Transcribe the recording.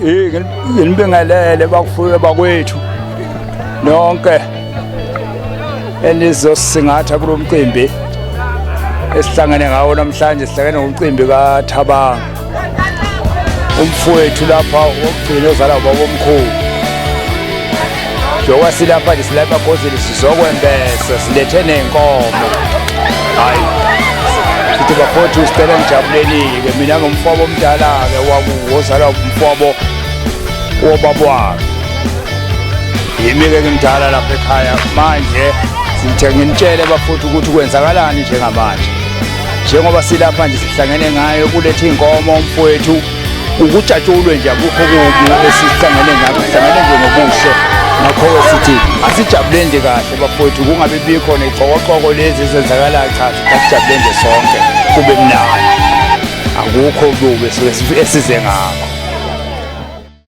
nginibingelele bakufuyo bakwethu nonke enizosingatha kulo mcimbi esihlangene ngawo namhlanje. Sihlangene ngomcimbi kaThabani, umfowethu lapha wokugcina ozala ubaba omkhulu. Njengoba silapha nje silapha eGozini sizokwembesa, silethe nenkomo. Hayi sithi bafowethu sicela ngijabuleni-ke, mina ngumfowabo omdala-ke wozala umfowabo wobaba wami. Yimi-ke ngimdala lapha ekhaya manje. Sithe nginitshele bafowethu ukuthi kwenzakalani njengamanje. Njengoba silapha nje sihlangene ngayo kuletha inkomo umfowethu, ukujatshulwe nje akukho kubi esihlangene ngakho, sihlangene nje ngobuhle. Ngakho-ke sithi asijabule nje kahle bafowethu, kungabi bikho ney'xokoxoko lezi ezenzakalayo. Cha, asijabule nje sonke kube mnandi, akukho kubi esize ngakho.